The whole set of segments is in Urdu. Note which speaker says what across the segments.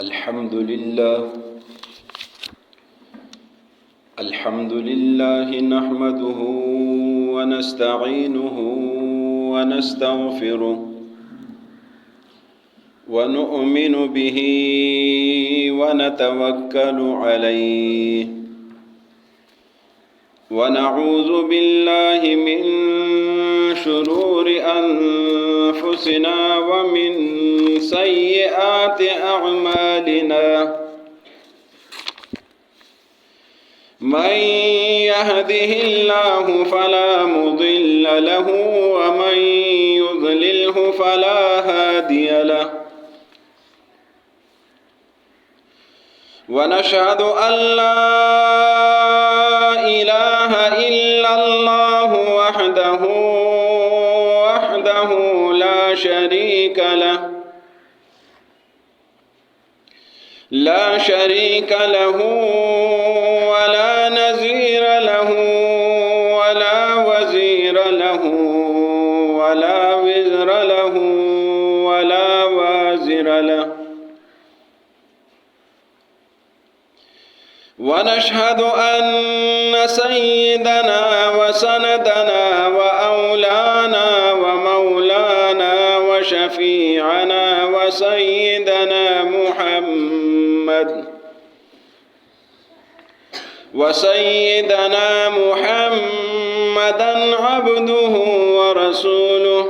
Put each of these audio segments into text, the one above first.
Speaker 1: الحمد لله نحمده ونستعينه ونستغفره ونؤمن به ونتوكل عليه ونعوذ بالله من شرور أنفسنا ومن سيئات أعمالنا من يهده الله فلا مضل له ومن يضلله فلا هادي له ونشهد أن لا إله إلا الله وحده لا شريك له ولا نظير له ولا وزير له ولا وزر له ولا وازر له ونشهد أن سيدنا وسندنا وأولانا ومولانا وشفيعنا وسيدنا محمدا عبده ورسوله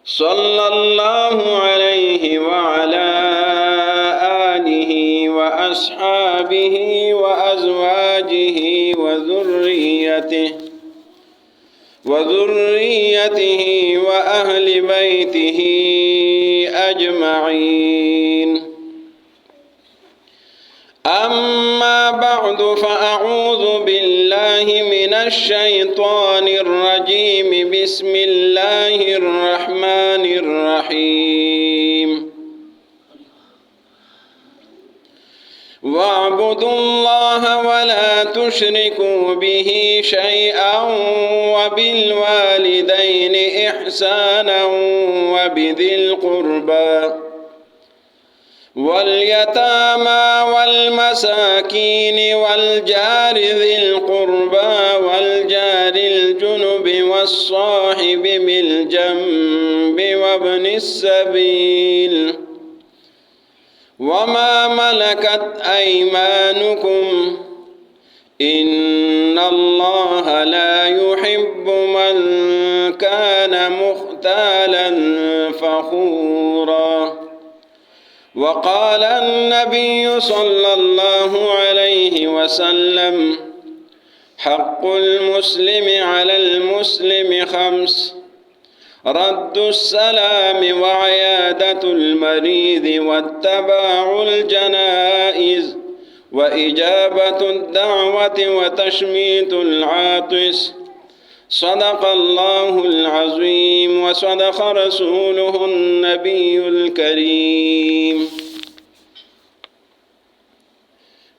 Speaker 1: صلى الله عليه وعلى آله وأصحابه وأزواجه وذريته وأهل بيته أجمعين. أما بعد فأعوذ بالله من الشيطان الرجيم. بسم الله الرحمن الرحيم. واعبدوا الله ولا تشركوا به شيئا وبالوالدين إحسانا وبذي القربى واليتامى والمساكين والجار ذي القربى والجار الجنب والصاحب بالجنب وابن السبيل وما ملكت أيمانكم إن الله لا يحب من كان مختالا فخورا. وقال النبي صلى الله عليه وسلم: حق المسلم على المسلم 5: رد السلام وعيادة المريض واتباع الجنائز وإجابة الدعوة وتشميت العاطس. صدق الله العظيم وصدق رسوله النبي الكريم.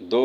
Speaker 1: 2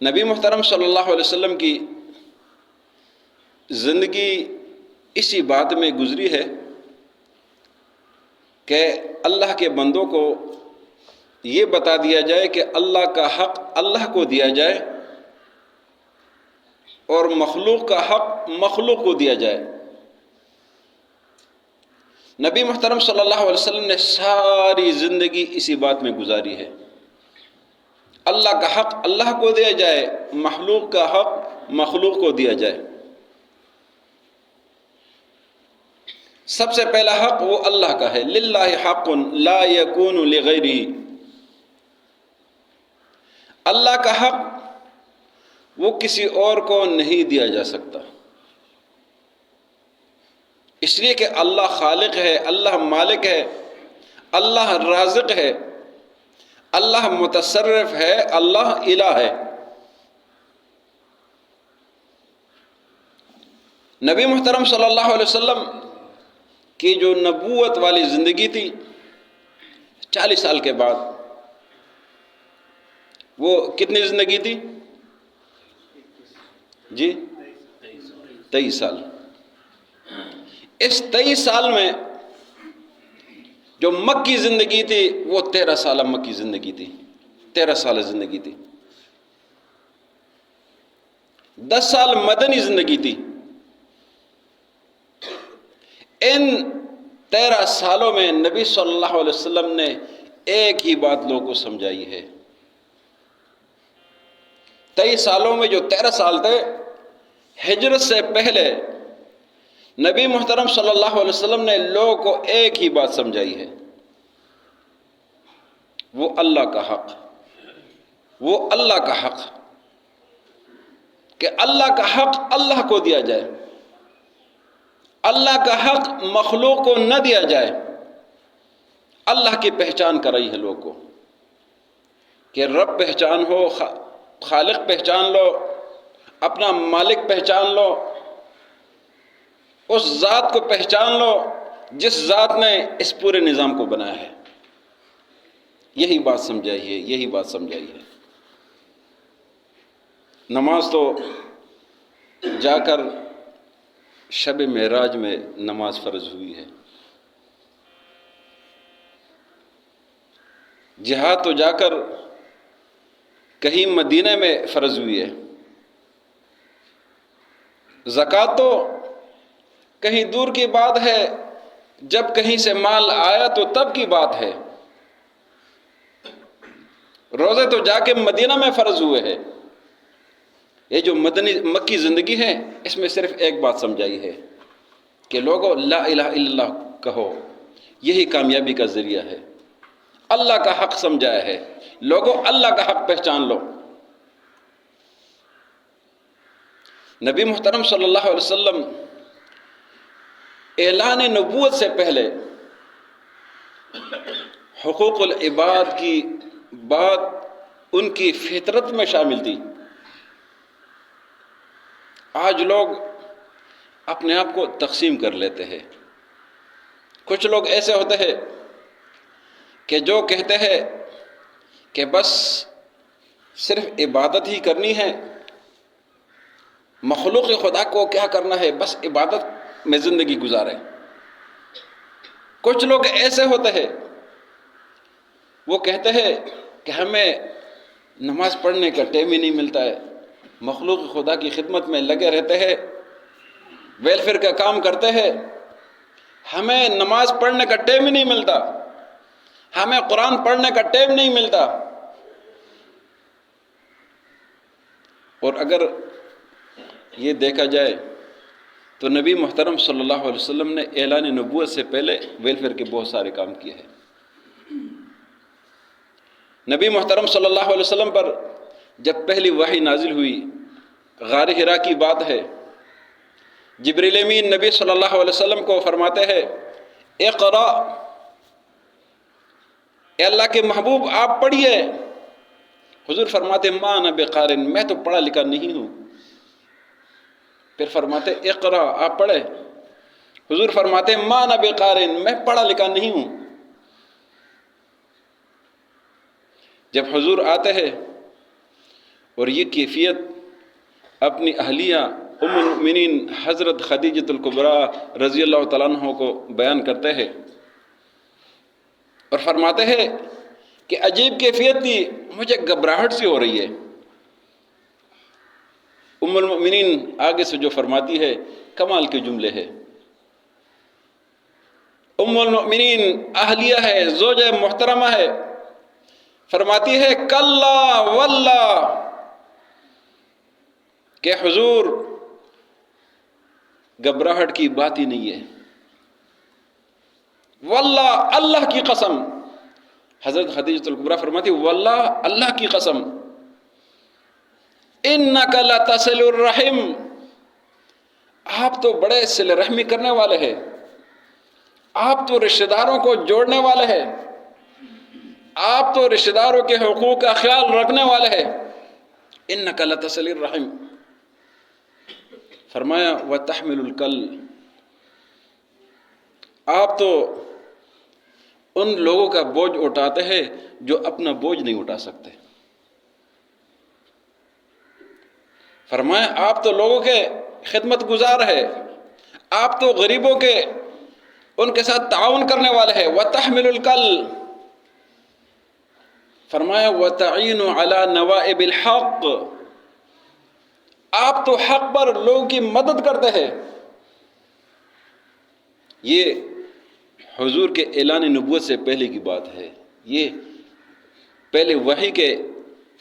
Speaker 1: نبی محترم صلی اللہ علیہ وسلم کی زندگی اسی بات میں گزری ہے کہ اللہ کے بندوں کو یہ بتا دیا جائے کہ اللہ کا حق اللہ کو دیا جائے اور مخلوق کا حق مخلوق کو دیا جائے۔ نبی محترم صلی اللہ علیہ وسلم نے ساری زندگی اسی بات میں گزاری ہے، اللہ کا حق اللہ کو دیا جائے، مخلوق کا حق مخلوق کو دیا جائے۔ سب سے پہلا حق وہ اللہ کا ہے، للہ حق لا یکون لغیرہ، اللہ کا حق وہ کسی اور کو نہیں دیا جا سکتا، اس لیے کہ اللہ خالق ہے، اللہ مالک ہے، اللہ رازق ہے، اللہ متصرف ہے، اللہ الہ ہے۔ نبی محترم صلی اللہ علیہ وسلم کی جو نبوت والی زندگی تھی 40 سال کے بعد، وہ کتنی زندگی تھی جی؟ 23 سال۔ اس 23 سال میں جو مکی زندگی تھی وہ 13 سالہ مکی زندگی تھی، 13 سال زندگی تھی۔ 10 سال مدنی زندگی تھی۔ ان 13 سالوں میں نبی صلی اللہ علیہ وسلم نے ایک ہی بات لوگوں کو سمجھائی ہے۔ 23 سالوں میں جو 13 سال تھے، ہجرت سے پہلے نبی محترم صلی اللہ علیہ وسلم نے لوگوں کو ایک ہی بات سمجھائی ہے، وہ اللہ کا حق، وہ اللہ کا حق، کہ اللہ کا حق اللہ کو دیا جائے، اللہ کا حق مخلوق کو نہ دیا جائے۔ اللہ کی پہچان کرائی ہے لوگوں کو کہ رب پہچان ہو، خالق پہچان لو، اپنا مالک پہچان لو، اس ذات کو پہچان لو جس ذات نے اس پورے نظام کو بنایا ہے۔ یہی بات سمجھائی ہے، یہی بات سمجھائی ہے۔ نماز تو جا کر شب معراج میں نماز فرض ہوئی ہے، جہاد تو جا کر کہیں مدینہ میں فرض ہوئی ہے، زکوٰۃ تو کہیں دور کی بات ہے، جب کہیں سے مال آیا تو تب کی بات ہے، روزے تو جا کے مدینہ میں فرض ہوئے ہیں۔ یہ جو مکی زندگی ہے، اس میں صرف ایک بات سمجھائی ہے کہ لوگوں لا الہ الا اللہ کہو، یہی کامیابی کا ذریعہ ہے۔ اللہ کا حق سمجھایا ہے، لوگوں اللہ کا حق پہچان لو۔ نبی محترم صلی اللہ علیہ وسلم اعلان نبوت سے پہلے حقوق العباد کی بات ان کی فطرت میں شامل تھی۔ آج لوگ اپنے آپ کو تقسیم کر لیتے ہیں۔ کچھ لوگ ایسے ہوتے ہیں کہ جو کہتے ہیں کہ بس صرف عبادت ہی کرنی ہے، مخلوق خدا کو کیا کرنا ہے، بس عبادت میں زندگی گزارے۔ کچھ لوگ ایسے ہوتے ہیں وہ کہتے ہیں کہ ہمیں نماز پڑھنے کا ٹائم ہی نہیں ملتا ہے، مخلوق خدا کی خدمت میں لگے رہتے ہیں، ویلفیئر کا کام کرتے ہیں، ہمیں نماز پڑھنے کا ٹائم ہی نہیں ملتا، ہمیں قرآن پڑھنے کا ٹائم نہیں ملتا۔ اور اگر یہ دیکھا جائے تو نبی محترم صلی اللہ علیہ وسلم نے اعلان نبوت سے پہلے ویلفیئر کے بہت سارے کام کیے ہیں۔ نبی محترم صلی اللہ علیہ وسلم پر جب پہلی وحی نازل ہوئی، غار حرا کی بات ہے، جبریل امین نبی صلی اللہ علیہ وسلم کو فرماتے ہیں اقرا، اے اللہ کے محبوب آپ پڑھیے۔ حضور فرماتے ما انا بقارن، میں تو پڑھا لکھا نہیں ہوں۔ پھر فرماتے اقرا، آپ پڑھے۔ حضور فرماتے ما انا بقارن، میں پڑھا لکھا نہیں ہوں۔ جب حضور آتے ہیں اور یہ کیفیت اپنی اہلیہ ام المؤمنین حضرت خدیجۃ الکبریٰ رضی اللہ تعالیٰ عنہ کو بیان کرتے ہیں اور فرماتے ہیں کہ عجیب کیفیت تھی، مجھے گھبراہٹ سی ہو رہی ہے۔ ام المؤمنین آگے سے جو فرماتی ہے کمال کے جملے ہے۔ ام المؤمنین اہلیہ ہے، زوجہ محترمہ ہے، فرماتی ہے کلا واللہ کہ حضور گھبراہٹ کی بات ہی نہیں ہے، واللہ اللہ کی قسم۔ حضرت خدیجۃ الکبریٰ فرماتی واللہ اللہ کی قسم، انک لتصل الرحم، آپ تو بڑے صلہ رحمی کرنے والے ہیں، آپ تو رشتہ داروں کو جوڑنے والے ہیں، آپ تو رشتہ داروں کے حقوق کا خیال رکھنے والے ہیں۔ انک لتصل الرحم، فرمایا وتحمل الکل، آپ تو ان لوگوں کا بوجھ اٹھاتے ہیں جو اپنا بوجھ نہیں اٹھا سکتے۔ فرمایا آپ تو لوگوں کے خدمت گزار ہے، آپ تو غریبوں کے ان کے ساتھ تعاون کرنے والے ہیں۔ وتحمل الکل، فرمایا وتعین علی نوائب الحق، آپ تو حق پر لوگوں کی مدد کرتے ہیں۔ یہ حضور کے اعلان نبوت سے پہلے کی بات ہے، یہ پہلے وحی کے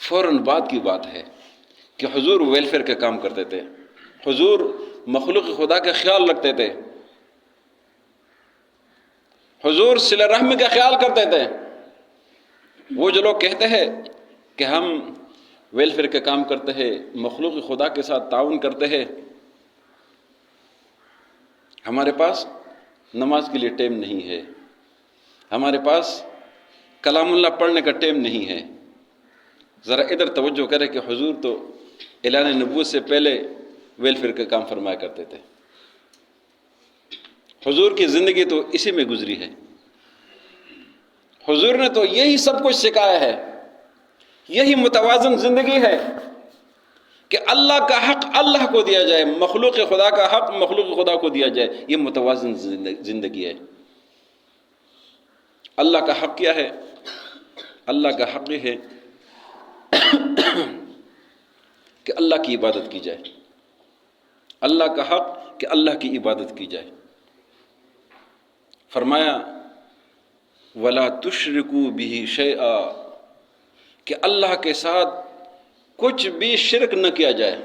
Speaker 1: فوراً بعد کی بات ہے کہ حضور ویلفیئر کا کام کرتے تھے، حضور مخلوق خدا کا خیال رکھتے تھے، حضور صلہ رحمی کا خیال کرتے تھے۔ وہ جو لوگ کہتے ہیں کہ ہم ویلفیئر کا کام کرتے ہیں، مخلوق خدا کے ساتھ تعاون کرتے ہیں، ہمارے پاس نماز کے لیے ٹائم نہیں ہے، ہمارے پاس کلام اللہ پڑھنے کا ٹائم نہیں ہے، ذرا ادھر توجہ کرے کہ حضور تو اعلان نبوت سے پہلے ویلفیئر کا کام فرمایا کرتے تھے۔ حضور کی زندگی تو اسی میں گزری ہے، حضور نے تو یہی سب کچھ سکھایا ہے، یہی متوازن زندگی ہے کہ اللہ کا حق اللہ کو دیا جائے، مخلوق خدا کا حق مخلوق خدا کو دیا جائے، یہ متوازن زندگی ہے۔ اللہ کا حق کیا ہے؟ اللہ کا حق یہ ہے کہ اللہ کی عبادت کی جائے، اللہ کا حق کہ اللہ کی عبادت کی جائے۔ فرمایا وَلَا تُشْرِكُوا بِهِ شَيْئًا، کہ اللہ کے ساتھ کچھ بھی شرک نہ کیا جائے،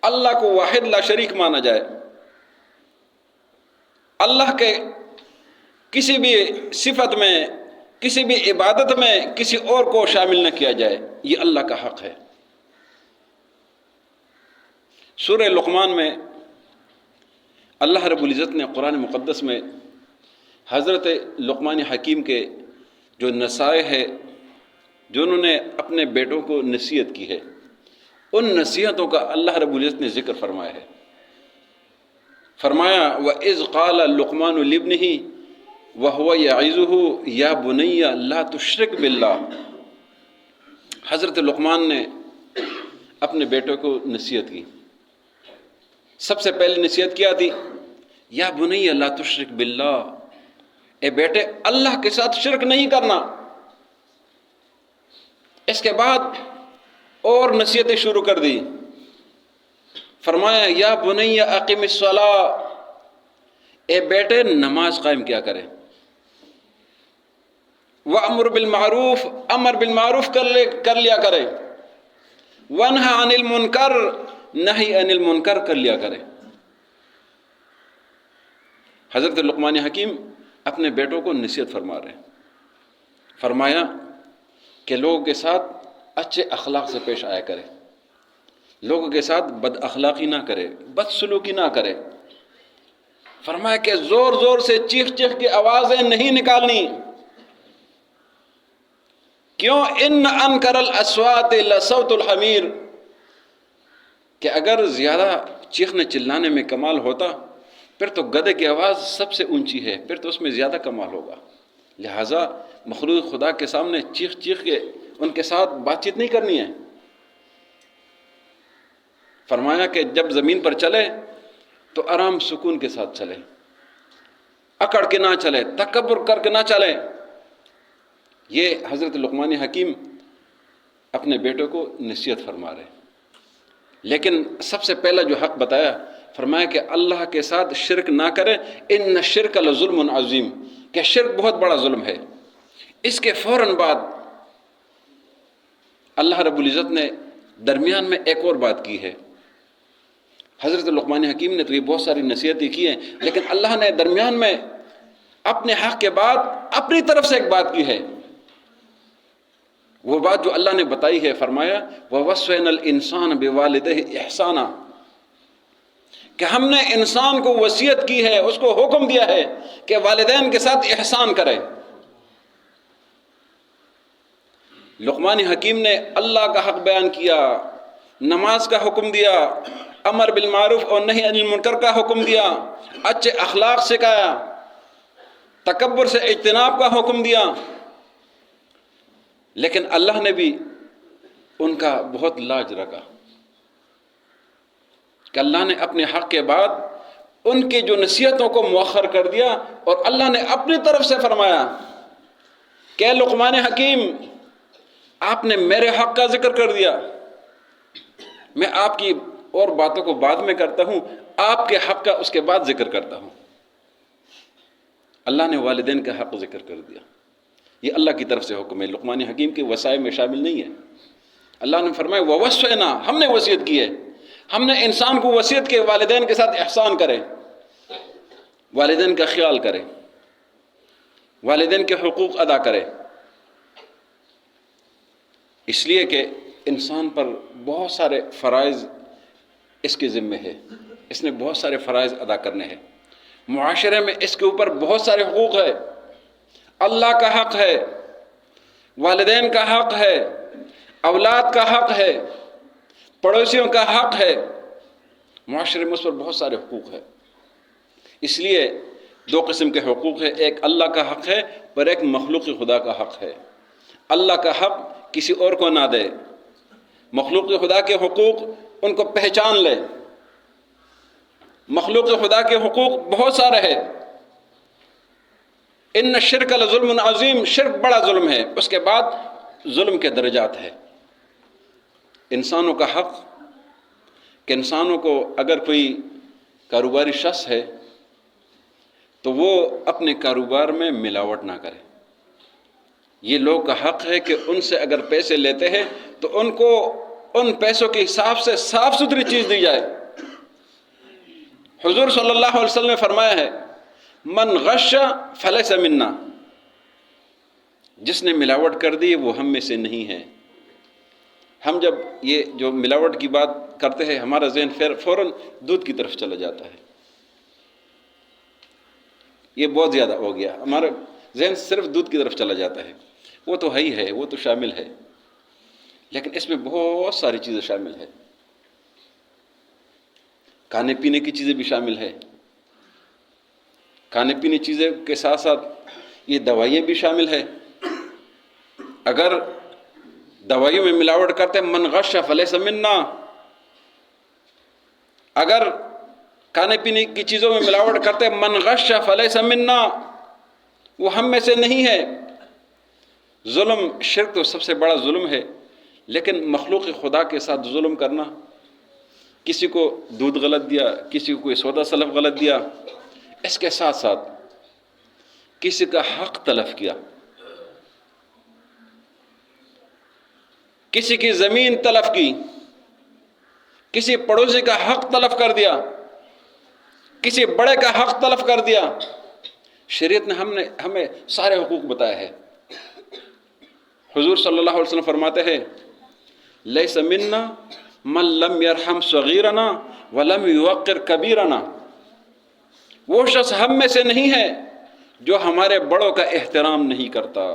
Speaker 1: اللہ کو واحد لا شریک مانا جائے، اللہ کے کسی بھی صفت میں کسی بھی عبادت میں کسی اور کو شامل نہ کیا جائے، یہ اللہ کا حق ہے۔ سورہ لقمان میں اللہ رب العزت نے قرآن مقدس میں حضرت لقمان حکیم کے جو نصائح ہے، جو انہوں نے اپنے بیٹوں کو نصیحت کی ہے، ان نصیحتوں کا اللہ رب العزت نے ذکر فرمایا ہے۔ فرمایا وَإِذْ قَالَ لُقْمَانُ لِابْنِهِ وَهُوَ يَعِظُهُ يَا بُنَيَّ لَا تُشْرِكْ بِاللَّهِ، حضرت لقمان نے اپنے بیٹوں کو نصیحت کی۔ سب سے پہلے نصیحت کیا تھی؟ یا بنی لا تشرک باللہ، اے بیٹے اللہ کے ساتھ شرک نہیں کرنا۔ اس کے بعد اور نصیحتیں شروع کر دی، فرمایا یا بنی اقم الصلاۃ، اے بیٹے نماز قائم کیا کرے، وامر بالمعروف، امر بالمعروف کر لیا کرے، وانہا عن المنکر، نہی عن المنکر کر لیا کرے۔ حضرت لقمان حکیم اپنے بیٹوں کو نصیحت فرما رہے ہیں۔ فرمایا کہ لوگوں کے ساتھ اچھے اخلاق سے پیش آیا کرے، لوگوں کے ساتھ بد اخلاقی نہ کرے، بد سلوکی نہ کرے۔ فرمایا کہ زور زور سے چیخ چیخ کی آوازیں نہیں نکالنی۔ کیوں؟ ان انکر الاصوات لصوت الحمیر، کہ اگر زیادہ چیخنے چلانے میں کمال ہوتا پھر تو گدھے کی آواز سب سے اونچی ہے، پھر تو اس میں زیادہ کمال ہوگا۔ لہٰذا مخلوق خدا کے سامنے چیخ چیخ کے ان کے ساتھ بات چیت نہیں کرنی ہے، فرمایا کہ جب زمین پر چلے تو آرام سکون کے ساتھ چلے، اکڑ کے نہ چلے، تکبر کر کے نہ چلے۔ یہ حضرت لقمان حکیم اپنے بیٹوں کو نصیحت فرما رہے، لیکن سب سے پہلا جو حق بتایا، فرمایا کہ اللہ کے ساتھ شرک نہ کرے، ان الشرک لظلم عظیم، کہ شرک بہت بڑا ظلم ہے۔ اس کے فوراً بعد اللہ رب العزت نے درمیان میں ایک اور بات کی ہے۔ حضرت لقمان حکیم نے تو یہ بہت ساری نصیحتیں کی ہیں، لیکن اللہ نے درمیان میں اپنے حق کے بعد اپنی طرف سے ایک بات کی ہے۔ وہ بات جو اللہ نے بتائی ہے، فرمایا وَوَصَّيْنَا الْإِنسَانَ بِوَالِدَيْهِ إِحْسَانًا، کہ ہم نے انسان کو وصیت کی ہے، اس کو حکم دیا ہے کہ والدین کے ساتھ احسان کرے۔ لقمان حکیم نے اللہ کا حق بیان کیا، نماز کا حکم دیا، امر بالمعروف اور نہی عن المنکر کا حکم دیا، اچھے اخلاق سکھایا، تکبر سے اجتناب کا حکم دیا، لیکن اللہ نے بھی ان کا بہت لاج رکھا کہ اللہ نے اپنے حق کے بعد ان کی جو نصیحتوں کو مؤخر کر دیا، اور اللہ نے اپنی طرف سے فرمایا کہ لقمان حکیم، آپ نے میرے حق کا ذکر کر دیا، میں آپ کی اور باتوں کو بعد میں کرتا ہوں، آپ کے حق کا اس کے بعد ذکر کرتا ہوں۔ اللہ نے والدین کا حق ذکر کر دیا، یہ اللہ کی طرف سے حکم ہے، لقمان حکیم کے وصایا میں شامل نہیں ہے۔ اللہ نے فرمایا وَوَصَّيْنَا، ہم نے وصیت کی ہے، ہم نے انسان کو وصیت کے والدین کے ساتھ احسان کرے، والدین کا خیال کرے، والدین کے حقوق ادا کرے، اس لیے کہ انسان پر بہت سارے فرائض اس کے ذمے ہے، اس نے بہت سارے فرائض ادا کرنے ہیں، معاشرے میں اس کے اوپر بہت سارے حقوق ہے، اللہ کا حق ہے، والدین کا حق ہے، اولاد کا حق ہے، پڑوسیوں کا حق ہے، معاشرے میں اس پر بہت سارے حقوق ہے۔ اس لیے دو قسم کے حقوق ہے، ایک اللہ کا حق ہے اور ایک مخلوق خدا کا حق ہے۔ اللہ کا حق کسی اور کو نہ دے، مخلوق خدا کے حقوق ان کو پہچان لے۔ مخلوق خدا کے حقوق بہت سارے ہیں، ان الشرک لظلم عظیم، شرک بڑا ظلم ہے، اس کے بعد ظلم کے درجات ہے۔ انسانوں کا حق کہ انسانوں کو اگر کوئی کاروباری شخص ہے تو وہ اپنے کاروبار میں ملاوٹ نہ کرے۔ یہ لوگ کا حق ہے کہ ان سے اگر پیسے لیتے ہیں تو ان کو ان پیسوں کے حساب سے صاف ستھری چیز دی جائے۔ حضور صلی اللہ علیہ وسلم نے فرمایا ہے من غش فلیس منا، جس نے ملاوٹ کر دی وہ ہم میں سے نہیں ہے۔ ہم جب یہ جو ملاوٹ کی بات کرتے ہیں ہمارا ذہن فوراً دودھ کی طرف چلا جاتا ہے، یہ بہت زیادہ ہو گیا، ہمارا ذہن صرف دودھ کی طرف چلا جاتا ہے۔ وہ تو ہی ہے، وہ تو شامل ہے، لیکن اس میں بہت ساری چیزیں شامل ہے، کھانے پینے کی چیزیں بھی شامل ہے، کھانے پینے چیزیں کے ساتھ ساتھ یہ دوائیاں بھی شامل ہے۔ اگر دوائیوں میں ملاوٹ کرتے من غش فلیس منا، اگر کھانے پینے کی چیزوں میں ملاوٹ کرتے من غش فلیس منا، وہ ہم میں سے نہیں ہے۔ ظلم، شرک تو سب سے بڑا ظلم ہے، لیکن مخلوق خدا کے ساتھ ظلم کرنا، کسی کو دودھ غلط دیا، کسی کو کوئی سودا سلف غلط دیا، اس کے ساتھ ساتھ کسی کا حق تلف کیا، کسی کی زمین تلف کی، کسی پڑوسی کا حق تلف کر دیا، کسی بڑے کا حق تلف کر دیا۔ شریعت نے ہمیں سارے حقوق بتائے ہیں۔ حضور صلی اللہ علیہ وسلم فرماتے ہیں لیس منا من لم یرحم صغیرنا ولم یوقر کبیرنا، وہ شخص ہم میں سے نہیں ہے جو ہمارے بڑوں کا احترام نہیں کرتا،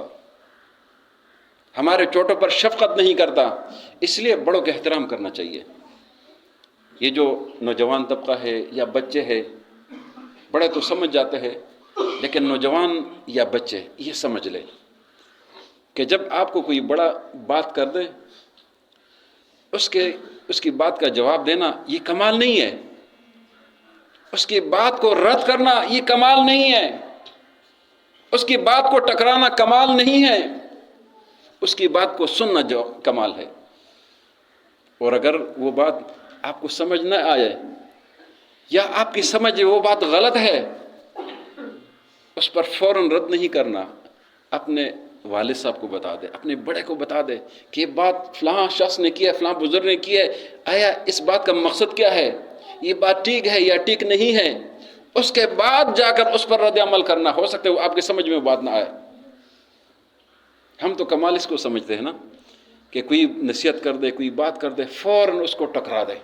Speaker 1: ہمارے چھوٹوں پر شفقت نہیں کرتا۔ اس لیے بڑوں کا احترام کرنا چاہیے۔ یہ جو نوجوان طبقہ ہے یا بچے ہیں، بڑے تو سمجھ جاتے ہیں، لیکن نوجوان یا بچے یہ سمجھ لے کہ جب آپ کو کوئی بڑا بات کر دے، اس کی بات کا جواب دینا یہ کمال نہیں ہے، اس کی بات کو رد کرنا یہ کمال نہیں ہے، اس کی بات کو ٹکرانا کمال نہیں ہے، اس کی بات کو سننا جو کمال ہے۔ اور اگر وہ بات آپ کو سمجھ نہ آئے یا آپ کی سمجھ وہ بات غلط ہے، اس پر فوراً رد نہیں کرنا، اپنے والد صاحب کو بتا دے، اپنے بڑے کو بتا دے کہ یہ بات فلاں شخص نے کی ہے، فلاں بزرگ نے کی ہے، آیا اس بات کا مقصد کیا ہے، یہ بات ٹھیک ہے یا ٹھیک نہیں ہے، اس کے بعد جا کر اس پر رد عمل کرنا۔ ہو سکتا ہے وہ آپ کے سمجھ میں بات نہ آئے۔ ہم تو کمال اس کو سمجھتے ہیں نا کہ کوئی نصیحت کر دے، کوئی بات کر دے، فوراً اس کو ٹکرا دے،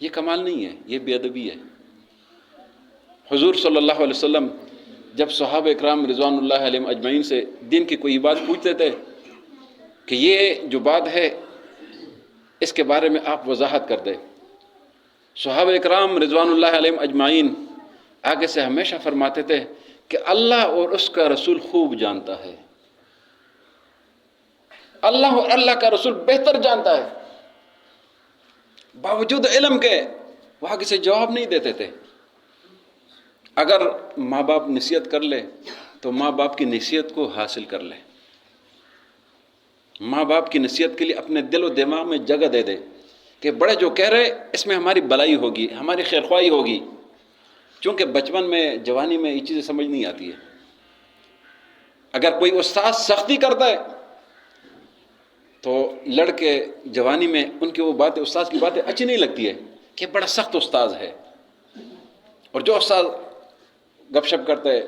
Speaker 1: یہ کمال نہیں ہے، یہ بے ادبی ہے۔ حضور صلی اللہ علیہ وسلم جب صحابہ اکرام رضوان اللہ علیہم اجمعین سے دین کی کوئی بات پوچھتے تھے کہ یہ جو بات ہے اس کے بارے میں آپ وضاحت کر دیں، صحابہ اکرام رضوان اللہ علیہم اجمعین آگے سے ہمیشہ فرماتے تھے کہ اللہ اور اس کا رسول خوب جانتا ہے، اللہ اور اللہ کا رسول بہتر جانتا ہے۔ باوجود علم کے وہ آگے سے جواب نہیں دیتے تھے۔ اگر ماں باپ نصیحت کر لے تو ماں باپ کی نصیحت کو حاصل کر لے، ماں باپ کی نصیحت کے لیے اپنے دل و دماغ میں جگہ دے دے کہ بڑے جو کہہ رہے اس میں ہماری بلائی ہوگی، ہماری خیر خواہی ہوگی، چونکہ بچپن میں جوانی میں یہ چیزیں سمجھ نہیں آتی ہے۔ اگر کوئی استاد سختی کرتا ہے تو لڑکے جوانی میں ان کی وہ باتیں، استاد کی باتیں اچھی نہیں لگتی ہے کہ بڑا سخت استاد ہے، اور جو استاد گپ شپ کرتا ہے،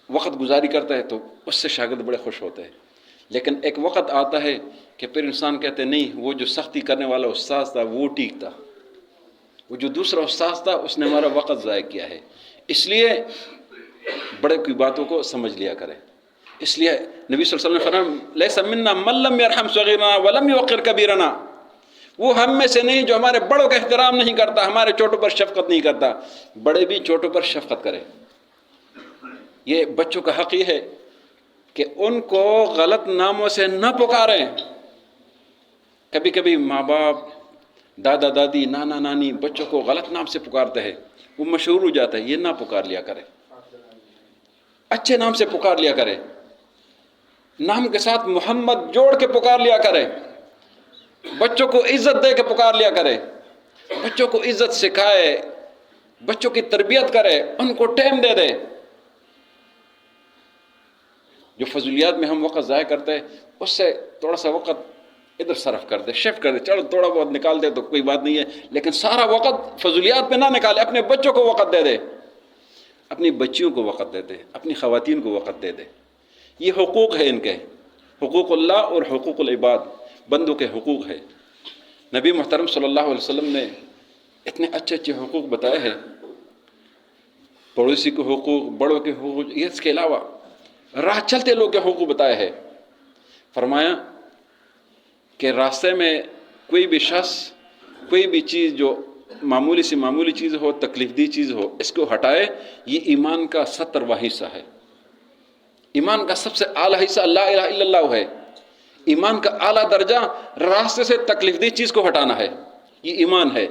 Speaker 1: وقت گزاری کرتا ہے تو اس سے شاگرد بڑے خوش ہوتے ہیں۔ لیکن ایک وقت آتا ہے کہ پھر انسان کہتے ہیں نہیں، وہ جو سختی کرنے والا استاد تھا وہ ٹھیک تھا، وہ جو دوسرا استاد تھا اس نے ہمارا وقت ضائع کیا ہے۔ اس لیے بڑے کی باتوں کو سمجھ لیا کریں۔ اس لیے نبی صلی اللہ علیہ وسلم نے فرمایا لیس منا من لم یرحم صغیرنا ولم یوقر کبیرنا، وہ ہم میں سے نہیں جو ہمارے بڑوں کا احترام نہیں کرتا، ہمارے چھوٹوں پر شفقت نہیں کرتا۔ بڑے بھی چھوٹوں پر شفقت کریں۔ یہ بچوں کا حق یہ ہے کہ ان کو غلط ناموں سے نہ پکاریں۔ کبھی کبھی ماں باپ، دادا دادی، نانا نانی بچوں کو غلط نام سے پکارتے ہیں، وہ مشہور ہو جاتا ہے، یہ نہ پکار لیا کرے، اچھے نام سے پکار لیا کرے، نام کے ساتھ محمد جوڑ کے پکار لیا کرے، بچوں کو عزت دے کے پکار لیا کرے، بچوں کو عزت سکھائے، بچوں کی تربیت کرے، ان کو ٹائم دے دے۔ جو فضولیات میں ہم وقت ضائع کرتے ہیں اس سے تھوڑا سا وقت ادھر صرف کر دے، شفٹ کر دے، چلو تھوڑا بہت نکال دے تو کوئی بات نہیں ہے، لیکن سارا وقت فضولیات میں نہ نکالے، اپنے بچوں کو وقت دے دے، اپنی بچیوں کو وقت دے دے، اپنی خواتین کو وقت دے دے۔ یہ حقوق ہے ان کے، حقوق اللہ اور حقوق العباد، بندوں کے حقوق ہے۔ نبی محترم صلی اللہ علیہ وسلم نے اتنے اچھے اچھے حقوق بتائے ہیں، پڑوسی کے حقوق، بڑوں کے حقوق، اس کے علاوہ راہ چلتے لوگ کے حقوق بتائے ہیں۔ فرمایا کہ راستے میں کوئی بھی شخص کوئی بھی چیز جو معمولی سی معمولی چیز ہو، تکلیف دہ چیز ہو، اس کو ہٹائے، یہ ایمان کا 70واں حصہ ہے۔ ایمان کا سب سے اعلیٰ حصہ لا الہ الا اللہ ہے۔ ایمان کا اعلیٰ درجہ راستے سے تکلیف دہ چیز کو ہٹانا ہے، یہ ایمان ہے۔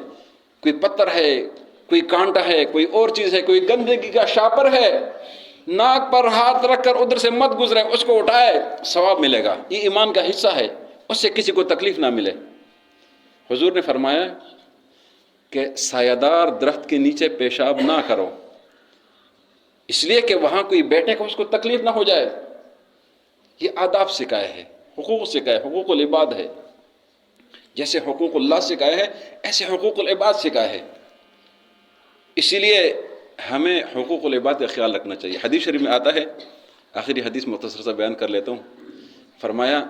Speaker 1: کوئی پتھر ہے، کوئی کانٹا ہے، کوئی اور چیز ہے، کوئی گندگی کا شاپر ہے، ناک پر ہاتھ رکھ کر ادھر سے مت گزرے، اس کو اٹھائے، ثواب ملے گا، یہ ایمان کا حصہ ہے، اس سے کسی کو تکلیف نہ ملے۔ حضور نے فرمایا کہ سایہ دار درخت کے نیچے پیشاب نہ کرو، اس لیے کہ وہاں کوئی بیٹھے کہ اس کو تکلیف نہ ہو جائے۔ یہ آداب سکھائے ہیں، حقوق سکھائے، حقوق العباد ہے۔ جیسے حقوق اللہ سکھائے ہے ایسے حقوق العباد سکھائے ہے۔ اسی لیے ہمیں حقوق العباد کا خیال رکھنا چاہیے۔ حدیث شریف میں آتا ہے، آخری حدیث مختصر سا بیان کر لیتا ہوں۔ فرمایا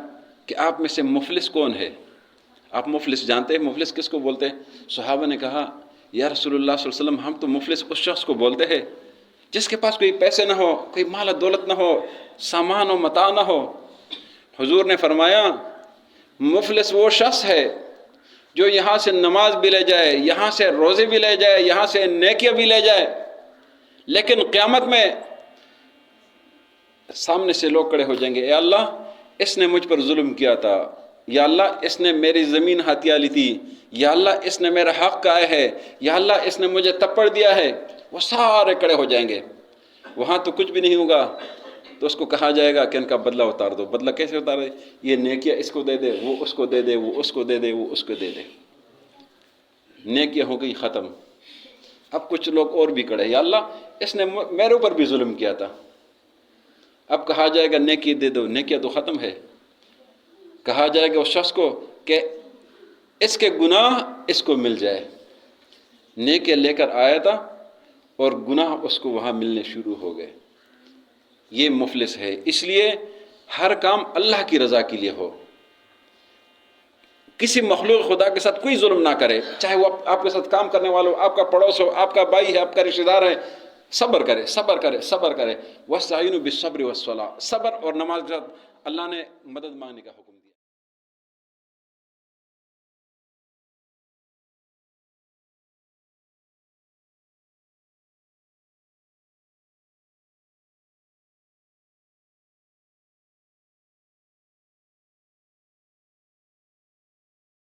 Speaker 1: کہ آپ میں سے مفلس کون ہے؟ آپ مفلس جانتے ہیں؟ مفلس کس کو بولتے ہیں؟ صحابہ نے کہا یا رسول اللہ صلی اللہ علیہ وسلم، ہم تو مفلس اس شخص کو بولتے ہیں جس کے پاس کوئی پیسے نہ ہو، کوئی مال دولت نہ ہو، سامان و متاع نہ ہو۔ حضور نے فرمایا مفلس وہ شخص ہے جو یہاں سے نماز بھی لے جائے، یہاں سے روزے بھی لے جائے، یہاں سے نیکیاں بھی لے جائے، لیکن قیامت میں سامنے سے لوگ کھڑے ہو جائیں گے، اے اللہ اس نے مجھ پر ظلم کیا تھا، یا اللہ اس نے میری زمین ہتھیا لی تھی، یا اللہ اس نے میرا حق کھایا ہے، یا اللہ اس نے مجھے تپڑ دیا ہے، وہ سارے کھڑے ہو جائیں گے، وہاں تو کچھ بھی نہیں ہوگا۔ تو اس کو کہا جائے گا کہ ان کا بدلہ اتار دو۔ بدلہ کیسے اتارے؟ یہ نیکیاں اس کو دے دے، وہ اس کو دے دے، وہ اس کو دے دے، وہ اس کو دے دے۔ نیکیاں ہو گئی ختم۔ اب کچھ لوگ اور بھی کھڑے، یا اللہ اس نے میرے اوپر بھی ظلم کیا تھا۔ اب کہا جائے گا نیکی دے دو، نیکیاں تو ختم ہے۔ کہا جائے گا اس شخص کو کہ اس کے گناہ اس کو مل جائے، نیکیاں لے کر آیا تھا اور گناہ اس کو وہاں ملنے شروع ہو گئے۔ یہ مفلس ہے۔ اس لیے ہر کام اللہ کی رضا کے لیے ہو، کسی مخلوق خدا کے ساتھ کوئی ظلم نہ کرے، چاہے وہ آپ کے ساتھ کام کرنے والا ہو، آپ کا پڑوس ہو، آپ کا بھائی ہے، آپ کا رشتہ دار ہے، صبر کرے، صبر کرے، صبر کرے۔ وَاسْتَعِینُوا بِالصَّبْرِ وَالصَّلَاةِ، صبر اور نماز کے ساتھ اللہ نے مدد مانگنے کا حکم